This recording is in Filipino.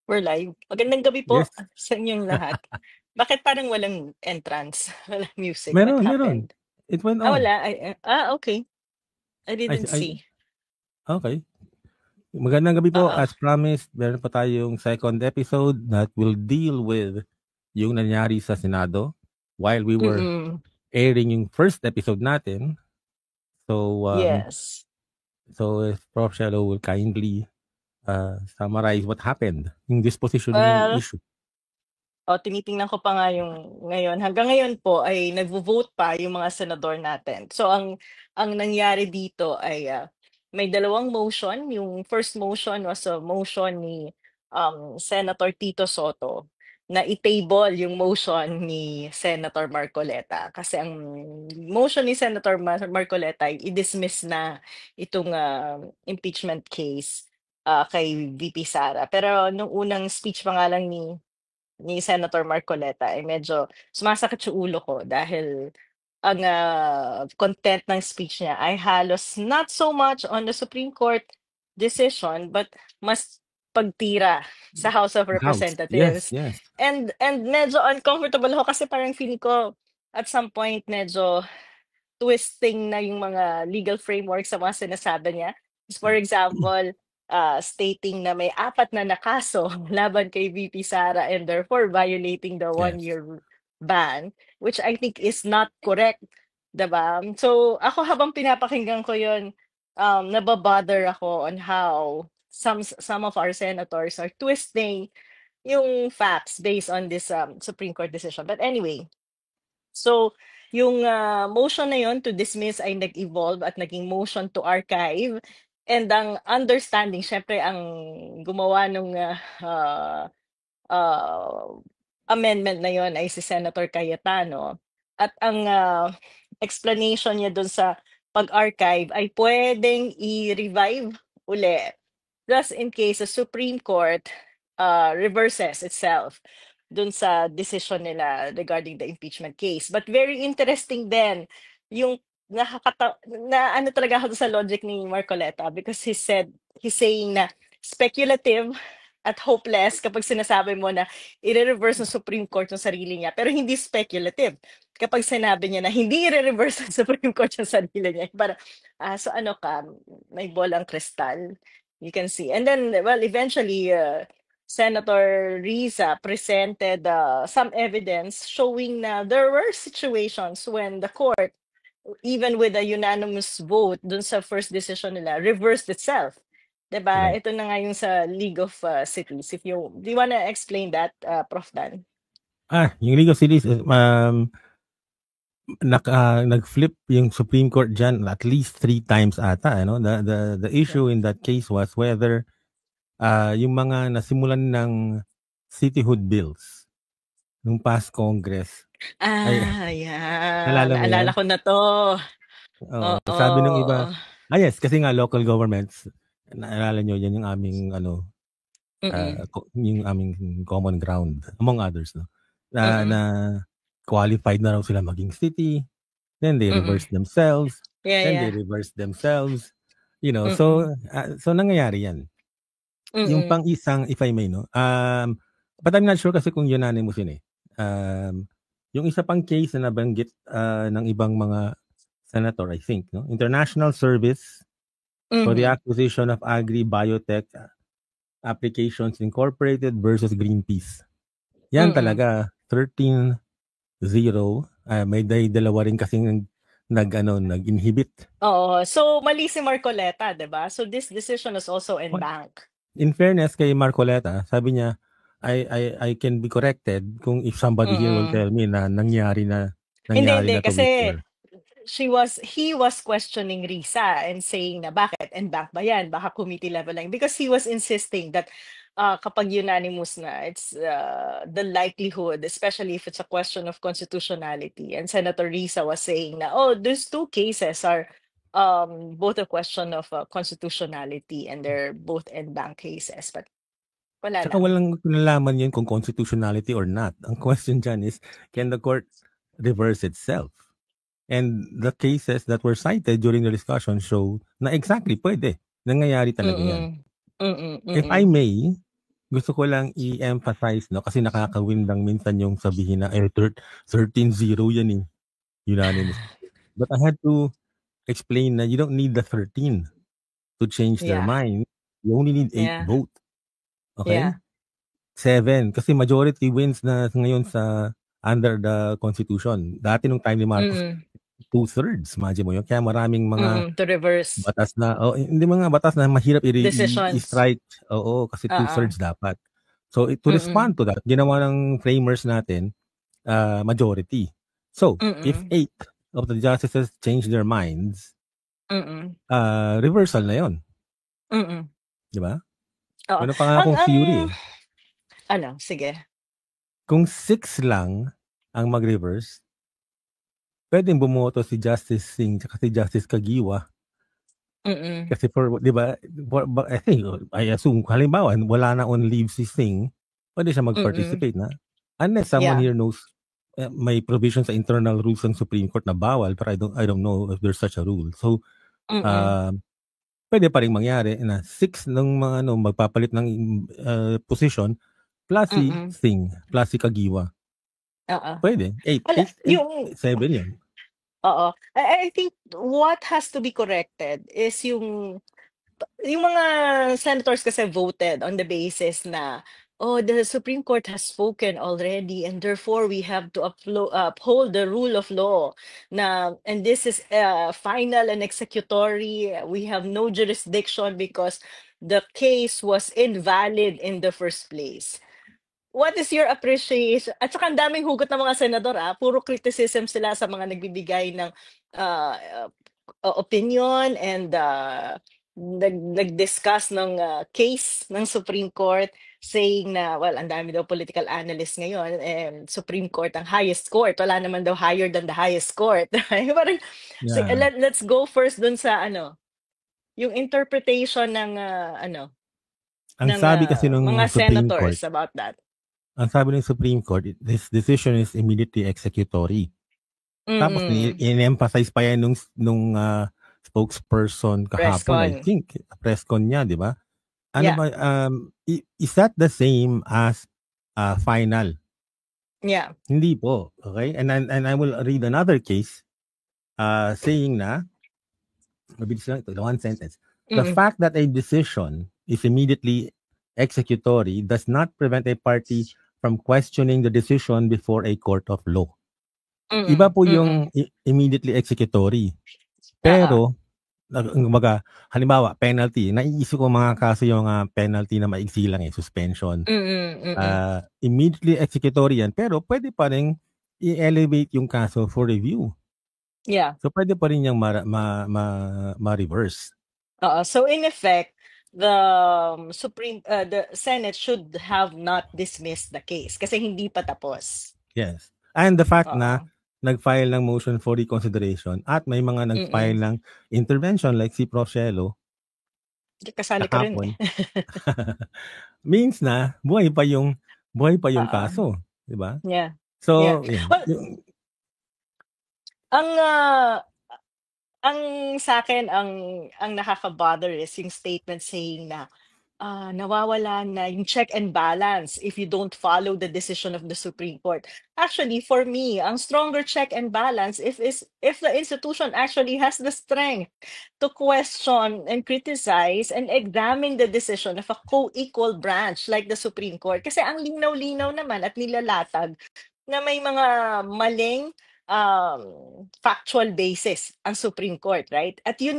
We're live. Magandang gabi po Yes. sa inyong lahat. Bakit parang walang entrance? Walang music? What Meron. happened? It went Ah, on. wala. Okay. I Ay, didn't ay, see. okay. Magandang gabi po. Oo. As promised, meron pa tayong second episode that will deal with yung nangyari sa Senado while we were Mm-mm. airing yung first episode natin. So, Yes. if Prof. Shelo will kindly summarize what happened, yung dispositioning Well, issue. tinitingnan ko pa nga yung ngayon. Hanggang ngayon po ay nagvo-vote pa yung mga senador natin. So ang nangyari dito ay may dalawang motion. Yung first motion was a motion ni Senator Tito Soto na i-table yung motion ni Senator Marcoleta. Kasi ang motion ni Senator Marcoleta ay i-dismiss na itong impeachment case kay VP Sara. Pero nung unang speech pa nga lang ni Senator Marcoleta ay medyo sumasakit yung ulo ko dahil ang content ng speech niya ay halos not so much on the Supreme Court decision but mas pagtira sa House of The House. Yes, Representatives. yes. And medyo uncomfortable ako kasi parang feeling ko at some point medyo twisting na yung mga legal framework sa mga sinasabi niya. For example, stating na may apat na nakaso laban kay VP Sara and therefore violating the Yes. one-year ban, which I think is not correct. Diba? So ako habang pinapakinggan ko yun, nababother ako on how some of our senators are twisting yung facts based on this Supreme Court decision. But anyway, so, yung motion na yon to dismiss ay nag-evolve at naging motion to archive. And ang understanding, syempre ang gumawa nung uh, amendment na yon ay si Senator Cayetano. At ang explanation niya doon sa pag-archive ay pwedeng i-revive uli. Just in case the Supreme Court reverses itself dun sa decision nila regarding the impeachment case. But very interesting din yung na ano talaga ako sa logic ni Marcoleta because he's saying na speculative at hopeless kapag sinasabi mo na i-reverse ng Supreme Court yung sarili niya pero hindi speculative kapag sinabi niya na hindi i-reverse ng Supreme Court yung sarili niya. Para so ano ka, may bolang kristal, you can see. And then, well, eventually, Senator Riza presented some evidence showing na there were situations when the court, even with a unanimous vote dun sa first decision nila, reversed itself. Diba? Correct. Ito na nga yung sa League of Cities. Do you wanna explain that, Prof. Dan? Yung League of Cities, nag-flip yung Supreme Court dyan at least 3 times ata. Ano? The issue in that case was whether yung mga nasimulan ng cityhood bills nung past Congress. Ay, Yan. nalala mo yan? Naalala ko na to. Sabi ng iba, Oo. yes, kasi nga local governments, naalala nyo, yan yung aming, Mm-mm. yung aming common ground, among others, no? Na, Mm-mm. na qualified na raw sila maging city, then they Mm-mm. reverse themselves, then they Yeah. reverse themselves, Mm-mm. so nangyayari yan. Yung Mm-mm. pang isang, if I may, no, but I'm not sure kasi kung unanimous yun eh. Yung isa pang case na nabanggit ng ibang mga senator, I think, no, International Service for the Acquisition of Agri-Biotech Applications Incorporated versus Greenpeace. Yan talaga, 13-0. May dalawa rin kasing nag-inhibit. Oo. So, mali si Marcoleta, di ba? So, this decision is also in bank. In fairness kay Marcoleta, sabi niya, I can be corrected kung if somebody here will tell me na nangyari na Hindi. to Kasi before. he was questioning Risa and saying na bakit and bank ba yan? Baka committee level lang. Because he was insisting that kapag unanimous na, it's the likelihood, especially if it's a question of constitutionality. And Senator Risa was saying na, those two cases are both a question of constitutionality and they're both en banc cases. But wala Tsaka lang. walang kinalaman yun kung constitutionality or not. Ang question dyan is, can the court reverse itself? And the cases that were cited during the discussion show na exactly pwede. Nangyayari talaga yan. If I may, gusto ko lang i-emphasize, no, kasi nakaka-win lang minsan yung sabihin na 13-0 yan eh, unanimous. But I had to explain na you don't need the 13 to change their Yeah. mind. You only need 8 Yeah. vote. Okay? Yeah. 7 kasi majority wins na ngayon sa under the constitution. Dati nung time ni Marcos, Mm. 2/3, imagine mo yun. Kaya maraming mga To reverse batas na, hindi mga batas na mahirap decisions. i-strike. Oo, kasi Oo. 2/3 dapat. So to Mm. respond to that, ginawa ng framers natin majority. So if Mm. 8 of the justices change their minds, Mm. reversal na yon, Mm. di ba? Oo. Meron pa nga Ang akong theory eh. ano, sige. Kung 6 lang ang mag-reverse, pwedeng bumoto si Justice Singh at si Justice Kagiwa. Mm. Kasi di ba, I think, I assume, halimbawa, wala na on leave si Singh, pwede siya Mm. mag-participate na. Unless someone Yeah. here knows, may provision sa internal rules ng Supreme Court na bawal, but I don't know if there's such a rule. So, Mm. pwede pa rin mangyari na 6 ng mga magpapalit ng position plus si Mm. Singh, plus si Kagiwa. Oo. Pwede. 8, Wala, 8, 7 yun. oo. I think what has to be corrected is yung mga senators kasi voted on the basis na, oh, the Supreme Court has spoken already and therefore we have to uphold the rule of law and this is final and executory. We have no jurisdiction because the case was invalid in the first place. What is your appreciation? At saka ang daming hugot ng mga senador, puro criticism sila sa mga nagbibigay ng uh, opinion and nag-discuss ng case ng Supreme Court saying na, well, ang dami daw political analysts ngayon and Supreme Court ang highest court. Wala naman daw higher than the highest court. Parang, Yeah. let's go first dun sa yung interpretation ng Ang sabi kasi mga ng Supreme Court, senators about that. ang sabi ng Supreme Court, this decision is immediately executory. Tapos in-emphasize pa yan nung spokesperson kahapon, I think, press con niya, di ba? Ano Yeah. ba, is that the same as final? Yeah. Hindi po, okay? And I will read another case saying na, mabilis lang ito, one sentence. The fact that a decision is immediately executory does not prevent a party from questioning the decision before a court of law. Iba po yung immediately executory. Pero, halimbawa, penalty. Naiisip ko mga kaso yung penalty na maigsi lang suspension. Immediately executory yan, pero pwede pa rin i-elevate yung kaso for review. Yeah. So, pwede pa rin yung ma-reverse. So, in effect, the the Senate should have not dismissed the case kasi hindi pa tapos. Yes. And the fact na nag-file ng motion for reconsideration at may mga nag-file ng intervention like si Prof. Shelo. Kasali ka rin eh. Means na buhay pa yung kaso, di ba? Yeah. So, yeah. Well, ang sa akin ang nakaka-bother is yung statement saying na nawawala na yung check and balance if you don't follow the decision of the Supreme Court. Actually, for me, ang stronger check and balance if the institution actually has the strength to question and criticize and examine the decision of a co-equal branch like the Supreme Court. Kasi ang linaw-linaw naman at nilalatag na may mga maling factual basis ang Supreme Court, right? At yun